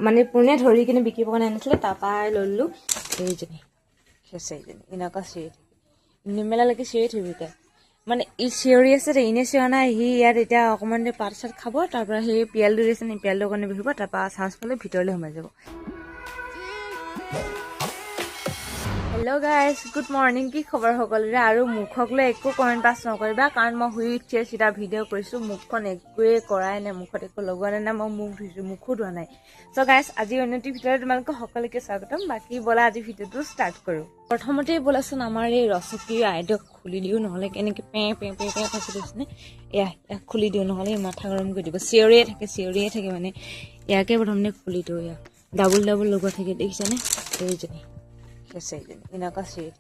মানে পুনে ধৰি কিনে বিকিব কাৰণে আনিছিলে তাৰপৰা ললো এইজনী সেইজনী এনেকুৱা চিঞৰি নিমেলালৈকে চিঞৰি থবি তাই মানে ই চিঞৰি আছে দে এনে চিঞৰা নাই সি ইয়াত এতিয়া অকণমান পাত চাত খাব তাৰপৰা সেই পিয়ালটো দিছে নি পিয়ালটোৰ কাৰণে বহিব তাৰপৰা চাঞ্চ পালে ভিতৰলৈ সোমাই যাব হেল্ল' গাইজ গুড মৰ্ণিং কি খবৰ সকলোৰে আৰু মুখক লৈ একো কমেণ্ট পাছ নকৰিবা কাৰণ মই শুই উঠিয়ে চিধা ভিডিঅ' কৰিছোঁ মুখখন একোৱেই কৰাই নাই মুখত একো লগোৱা নাই মই মুখ ধুইছোঁ মুখো ধোৱা নাই চ' গাইজ আজি উন্নতিৰ ভিতৰত তোমালোকক সকলোকে স্বাগতম বাকী ব'লা আজি ভিডিঅ'টো ষ্টাৰ্ট কৰোঁ প্ৰথমতেই ব'লাচোন আমাৰ এই ৰচকী আইডক খুলি দিওঁ নহ'লে কেনেকৈ পে থাকি দিছেনে ইয়াক খুলি দিওঁ নহ'লে মাথা গৰম কৰি দিব চিঞৰিয়ে থাকে মানে ইয়াকে প্ৰথমতে খুলি দিওঁ ইয়াক ডাবুল লগোৱা থাকে দেখিছেনে এইজনী সেইজনী এনেকুৱা চিঞৰি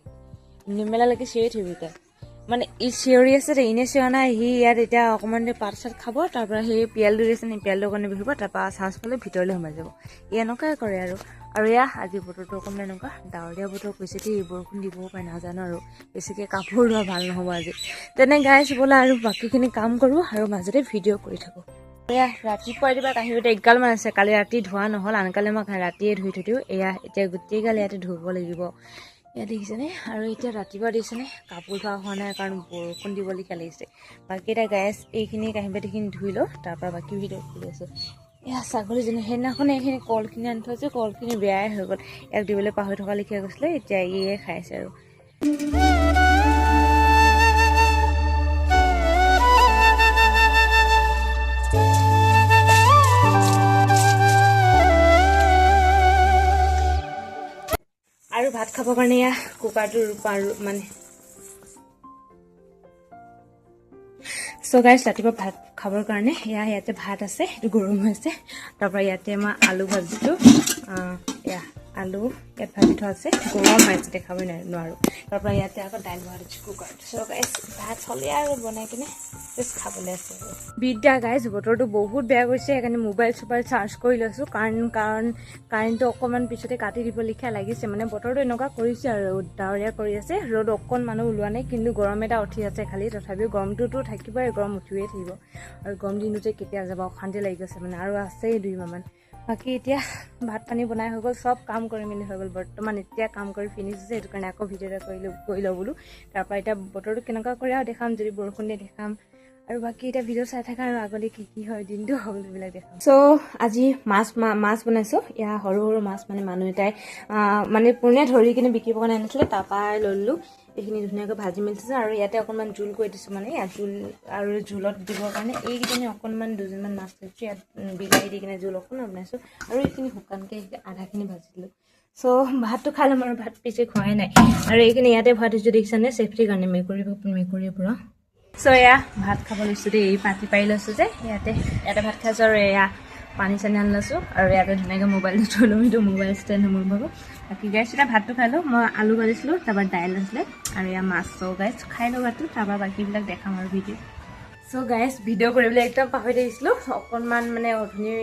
নিমেলালৈকে চিঞৰি থবি তাই মানে ই চিঞৰি আছে দে এনে চিঞৰা নাই সি ইয়াত এতিয়া অকণমান পাত চাত খাব তাৰপৰা সেই পিয়ালটো দিছে নি পিয়ালটোৰ কাৰণে বহিব তাৰপৰা চাঞ্চ পালে ভিতৰলৈ সোমাই যাব ই এনেকুৱাই কৰে আৰু এয়া আজি বতৰটো অকণমান এনেকুৱা ডাৱৰীয়া বতৰ কৈছে দেই বৰষুণ দিবও পাৰে নাজানো আৰু বেছিকৈ কাপোৰ ধোৱা ভাল নহ'ব আজি তেনে গাইছ বোলে আৰু বাকীখিনি কাম কৰোঁ আৰু মাজতে ভিডিঅ' কৰি থাকোঁ এয়া ৰাতিপুৱা দিবা কাহিনীতে এগালমান আছে কালি ৰাতি ধোৱা নহ'ল আনকালে মই ৰাতিয়ে ধুই থৈ দিওঁ এয়া এতিয়া গোটেইগাল ইয়াতে ধুব লাগিব ইয়াত দেখিছেনে আৰু এতিয়া ৰাতিপুৱা দেখিছেনে কাপোৰ ধোৱা হোৱা নাই কাৰণ বৰষুণ দিবলগীয়া লাগিছে বাকী এটা গাইছ এইখিনি কাহিবাতিখিনি ধুই লওঁ তাৰপৰা বাকী ভিডিঅ' কৰি আছোঁ এয়া ছাগলীজনী সেইদিনাখনে এইখিনি কলখিনি আনি থৈছোঁ কলখিনি বেয়াই হৈ গ'ল ইয়াক দিবলৈ পাহৰি থকা লিখিয়া গৈছিলে এতিয়া ইয়ে খাইছে আৰু আৰু ভাত খাবৰ কাৰণে এয়া কুকাৰটো মানে চ' গাইছ ৰাতিপুৱা ভাত খাবৰ কাৰণে ইয়াতে ভাত আছে সেইটো গৰম হৈছে তাৰপৰা ইয়াতে মই আলু ভাজিছোঁ এয়া আলু ইয়াত ভাজি থোৱা আছে গৰম হৈ আছে দেখাবই নোৱাৰোঁ তাৰপৰা ইয়াতে আকৌ দাইল ভাজিছোঁ কুকাৰত চ' গাইছ ভাত হ'লে আৰু বনাই কিনে জাষ্ট খাবলৈ আছে বিদ্যা গাইছ বতৰটো বহুত বেয়া গৈছে সেইকাৰণে মোবাইল চাৰ্জ কৰি লৈছোঁ কাৰণ কাৰেণ্টটো অকণমান পিছতে কাটি দিব লিখা লাগিছে মানে বতৰটো এনেকুৱা কৰিছে আৰু ডাৱৰীয়া কৰি আছে ৰ'দ অকণমানো ওলোৱা নাই কিন্তু গৰম এটা উঠি আছে খালি তথাপিও গৰমটোতো থাকিবই গৰম উঠিয়ে থাকিব আৰু গৰম দিনটোতে কেতিয়া যাব অশান্তি লাগি গৈছে মানে আৰু আছেই 2 মাহমান বাকী এতিয়া ভাত পানী বনাই হৈ গ'ল চব কাম কৰি মেলি হৈ গ'ল বৰ্তমান এতিয়া কাম কৰি ফিনিছ হৈছে সেইটো কাৰণে আকৌ ভিডিঅ' এটা কৰি লওঁ বোলো তাৰপৰা এতিয়া বতৰটো কেনেকুৱা কৰে আৰু দেখাম যদি বৰষুণ দিয়ে দেখাম আৰু বাকী এতিয়া ভিডিঅ' চাই থাকা আৰু আগলৈ কি হয় দিনটো সকলোবিলাক দেখাম চ' আজি মাছ বনাইছোঁ এয়া সৰু মাছ মানে মানুহ এটাই মানে পোনে ধৰি কিনে বিকিব কাৰণে আনিছিলে তাৰপৰা ললোঁ এইখিনি ধুনীয়াকৈ ভাজি মেলিছে আৰু ইয়াতে অকণমান জোল কৰি দিছোঁ মানে ইয়াত জোল আৰু জোলত দিবৰ কাৰণে এইকেইজনী অকণমান 2জনমান মাছ লৈছোঁ ইয়াত বিলাহী দি কিনে জোল অকণমান বনাইছোঁ আৰু এইখিনি শুকানকৈ আধাখিনি ভাজি দিলোঁ চ' ভাতটো খাই ল'ম আৰু ভাত পিছে খোৱাই নাই আৰু এইখিনি ইয়াতে ভৰাই থৈছোঁ দেখিছানে চেফটিৰ কাৰণে মেকুৰীৰ পৰা চ' এয়া ভাত খাব লৈছোঁ দেই এই পাতি পাৰি লৈছোঁ যে ইয়াতে ভাত খাইছোঁ আৰু এয়া পানী চানি আনি লৈছোঁ আৰু ইয়াতে ধুনীয়াকৈ মোবাইলটো থৈ ল'ম সেইটো মোবাইল ষ্টেণ্ড মোৰ ভাগৰ বাকী গাইছ এতিয়া ভাতটো খাই লওঁ মই আলু ভাজিছিলোঁ তাৰপৰা দাইল আছিলে আৰু এয়া মাছ চ' গাইছ খাই লওঁ ভাতটো তাৰপৰা বাকীবিলাক দেখাম আৰু ভিডিঅ' চ' গাইছ ভিডিঅ' কৰিবলৈ একদম পাহৰি থাকিছিলোঁ অকণমান মানে অধুনি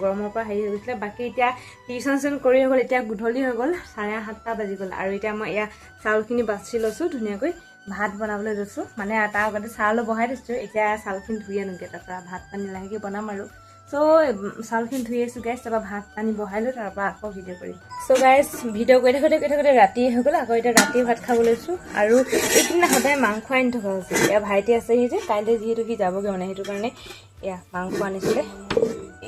গৰমৰ পৰা হেৰি হৈ গৈছিলে বাকী এতিয়া টিউশ্যন কৰি হৈ গ'ল এতিয়া গধূলি হৈ গ'ল 7:30 বাজি গ'ল আৰু এতিয়া মই এয়া চাউলখিনি বাছি লৈছোঁ ধুনীয়াকৈ ভাত বনাবলৈ লৈছোঁ মানে তাৰ আগতে চাউল বহাই দিছোঁ এতিয়া চাউলখিনি ধুই আনোগৈ তাৰপৰা ভাত পানী লাহেকৈ বনাম আৰু চ' চাউলখিনি ধুই আছোঁ গাইছ তাৰপৰা ভাত পানী বহাই লৈ তাৰপৰা আকৌ ভিডিঅ' কৰিম চ' গাইছ ভিডিঅ' কৰি থাকোঁতে ৰাতি হৈ গ'ল আকৌ এতিয়া ৰাতি ভাত খাব লৈছোঁ আৰু এইখিনি সদায় মাংস আনি থকা হৈছে এয়া ভাইটি আছেহি যে কাইলৈ যিহেতু সি যাবগৈ মানে সেইটো কাৰণে এয়া মাংস আনিছিলে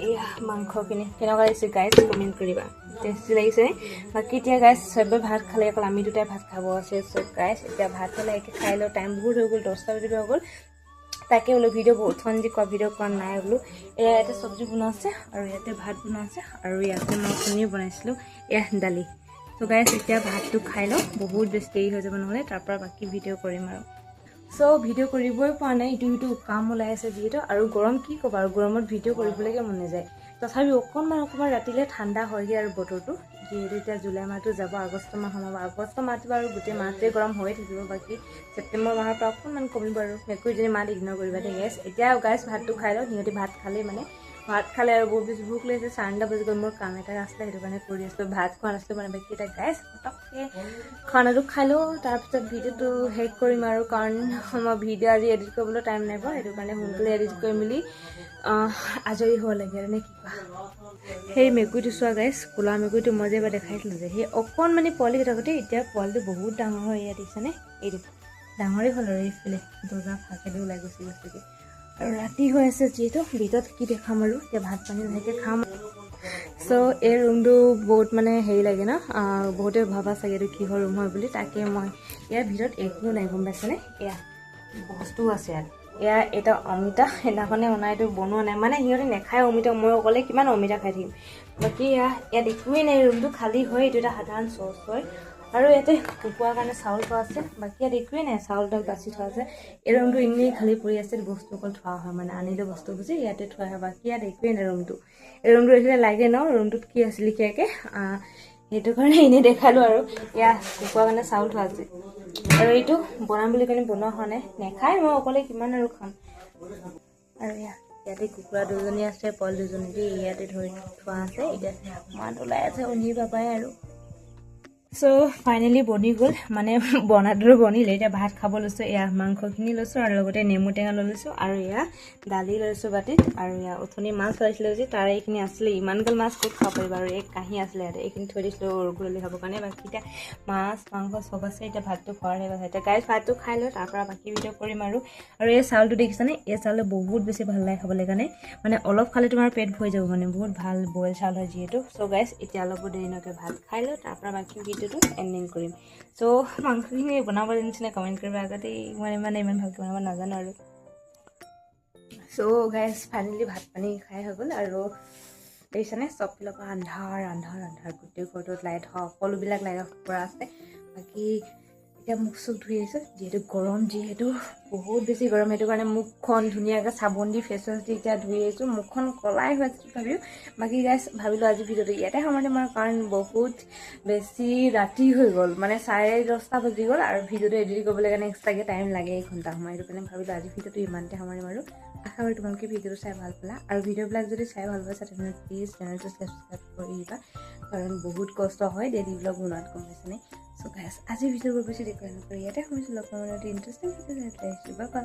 এয়া মাংসখিনি কেনেকুৱা লাগিছে গাইছ কমেণ্ট কৰিবা টেষ্টি লাগিছেনে বাকী এতিয়া গাইছ চবে ভাত খালে অকল আমি দুটাই ভাত খাব আছে চব গাইছ এতিয়া ভাত খালে একে খাই লওঁ টাইম বহুত হৈ গ'ল 10টা বাজিব হৈ গ'ল তাকে বোলো ভিডিঅ' বহুত ভিডিঅ' কৰা নাই বোলো এয়া ইয়াতে চব্জি বনোৱা আছে আৰু ইয়াতে ভাত বনোৱা আছে আৰু ইয়াতে মই পনীৰ বনাইছিলোঁ এয়া দালি চ' গাইছ এতিয়া ভাতটো খাই লওঁ বহুত বেছি দেৰি হৈ যাব নহ'লে তাৰপৰা বাকী ভিডিঅ' কৰিম আৰু চ' ভিডিঅ' কৰিবই পৰা নাই ইটো কাম ওলাই আছে যিহেতু আৰু গৰম কি ক'বা আৰু গৰমত ভিডিঅ' কৰিবলৈকে মন নাযায় তথাপি অকণমান ৰাতিলৈ ঠাণ্ডা হয়গৈ আৰু বতৰটো যিহেতু এতিয়া জুলাই মাহটো যাব আগষ্ট মাহ সোমাব আগষ্ট মাহটো বাৰু গোটেই মাহটোৱে গৰম হৈয়ে থাকিব বাকী ছেপ্টেম্বৰ মাহৰ পৰা অকণমান কমিব আৰু মেকুৰীজনী মাত ইগন'ৰ কৰিবা দেই গাইছ এতিয়া গাইছ ভাতটো খাই লওঁ সিহঁতি ভাত খালেই মানে ভাত খালে আৰু বহুত বেছি ভোক লাগিছে 9:30 বাজি গ'ল মোৰ কাম এটা আছিলে সেইটো কাৰণে কৰি আছিলোঁ ভাত খোৱা নাছিলোঁ মানে বাকী এটা গাইছ পটককৈ খানাটো খাই লওঁ তাৰপিছত ভিডিঅ'টো শেষ কৰিম আৰু কাৰণ মই ভিডিঅ' আজি এডিট কৰিবলৈ টাইম নাই পোৱা সেইটো কাৰণে সোনকালে এডিট কৰি মেলি আজৰি হ'ব লাগে আৰু নে কি কোৱা সেই মেকুৰীটো চোৱা গাইছ, ক'লা মেকুৰীটো মই যে এবাৰ দেখাইছিলোঁ যে, সেই অকণমানি পোৱালি থাকোঁতে এতিয়া পোৱালিটো বহুত ডাঙৰ হয়। ইয়াত দেখিছেনে, এইটো ডাঙৰেই হ'ল আৰু এইফালে দৰ্জা ফাঁকেদি ওলাই গৈছেগৈ। আৰু ৰাতি হৈ আছে যিহেতু ভিতৰত কি দেখাম আৰু এতিয়া ভাত পানী লাহেকৈ খাম। চ' এই ৰুমটো বহুত মানে হেৰি লাগে ন, বহুতে ভাবা চাগে এইটো কিহৰ ৰুম হয় বুলি। তাকে মই ইয়াৰ ভিতৰত একো নাই গম পাইছেনে, এয়া বস্তু আছে ইয়াত। এয়া এটা অমিতা সেইদিনাখনে অনাইটো বনোৱা নাই, মানে সিহঁতে নেখায় অমিতা, মই অকলে কিমান অমিতা খাই থাকিম। বাকী ইয়াত একোৱেই নাই, ৰুমটো খালী হয়। এইটো এটা সাধাৰণ চচ হয় আৰু ইয়াতে কুকুৰাৰ কাৰণে চাউল থোৱা আছে। বাকী ইয়াত একোৱেই নাই, চাউল তাউল বাচি থোৱা আছে। এই ৰুমটো এনেই খালী পৰি আছে, বস্তু অকল থোৱা হয়, মানে আনিলে বস্তু বুজি ইয়াতে থোৱা হয়। বাকী ইয়াত একোৱেই নাই ৰুমটো। এই ৰুমটো দেখিলে লাগে ন ৰুমটোত কি আছিল লিখিয়াকৈ, সেইটো কাৰণে এনেই দেখালোঁ আৰু। এয়া কুকুৰাৰ কাৰণে চাউল থোৱা আছে আৰু এইটো বনাম বুলি কাৰণে বনোৱা হোৱা নাই, নেখায়, মই অকলে কিমান আৰু খাম। আৰু ইয়াতে কুকুৰা দুজনী আছে, পোৱালি দুজনী ইয়াতে ধৰি থোৱা আছে। এতিয়া মাত ওলাই আছে উনি পাপাই আৰু। চ' ফাইনেলি বনি গ'ল, মানে বনাটোৰো বনিলে। এতিয়া ভাত খাব লৈছোঁ। এয়া মাংসখিনি লৈছোঁ আৰু লগতে নেমু টেঙা লৈ লৈছোঁ আৰু এয়া দালি লৈছোঁ বাতিত। আৰু এয়া উঠনি মাছ ওলাইছিলোঁ যে তাৰে এইখিনি আছিলে, ইমানগাল মাছ ক'ত খাব পাৰিব আৰু এক কাঁহী আছিলে ইয়াতে, এইখিনি থৈ দিছিলোঁ গধূলি খাবৰ কাৰণে। বাকী এতিয়া মাছ মাংস চব আছে, এতিয়া ভাতটো খোৱাৰহে কথা। এতিয়া গাইজ ভাতটো খাই লৈ তাৰপৰা বাকী ভিডিঅ' কৰিম আৰু। এই চাউলটো দেখিছানে, এই চাউলটো বহুত বেছি ভাল লাগে খাবলৈ কাৰণে, মানে অলপ খালে তোমাৰ পেট ভৰি যাব, মানে বহুত ভাল বইল চাউল হয় যিহেতু। চ' গাইজ এতিয়া অলপ দেৰি নকৈ ভাত খাই লৈ তাৰপৰা বাকী ভিডিঅ'টো এণ্ডিং কৰিম। চ' মাংসখিনি বনাব জানিছিলে কমেণ্ট কৰিব আগতে, ইমান ভালকৈ বনাব নাজানো আৰু। চ' গাইজ ফাইনেলি ভাত পানী খাই হৈ গ'ল আৰু দেখিছানে চবফালৰ পৰা আন্ধাৰ গোটেই ঘৰটোত লাইট সকলোবিলাক লাইট অফ কৰা আছে। বাকী এতিয়া মুখ চুখ ধুই আহিছোঁ, যিহেতু গৰম, যিহেতু বহুত বেছি গৰম, সেইটো কাৰণে মুখখন ধুনীয়াকৈ চাবোন দি ফেচ ৱাছ দি এতিয়া ধুই আহিছোঁ। মুখখন কলাই হৈ আছে তথাপিও। বাকী গাইজ ভাবিলোঁ আজি ভিডিঅ'টো ইয়াতে সামৰণি মাৰোঁ, কাৰণ বহুত বেছি ৰাতি হৈ গ'ল, মানে 10:30 বাজি গ'ল আৰু ভিডিঅ'টো এডিট কৰিবলৈ কাৰণে এক্সট্ৰাকৈ টাইম লাগে, 1 ঘণ্টা সময়। সেইটো কাৰণে ভাবিলোঁ আজি ভিডিঅ'টো ইমানতে সামৰণি মাৰোঁ। আশা কৰোঁ তোমালোকে ভিডিঅ'টো চাই ভাল পালা, আৰু ভিডিঅ'বিলাক যদি চাই ভাল পাইছা তেনেহ'লে প্লিজ চেনেলটো ছাবস্ক্ৰাইব কৰি দিবা, কাৰণ বহুত কষ্ট হয় ডেইলি ব্লগ বনোৱাত, গম পাইছেনে। চ' গাইজ আজি ভিডিঅ'বোৰ বেছি দীঘল নকৰি ইয়াতে সামৰিছোঁ। লগ পাম ইণ্টাৰেষ্টিং ভিডিঅ' আহিছোঁ। Bye bye.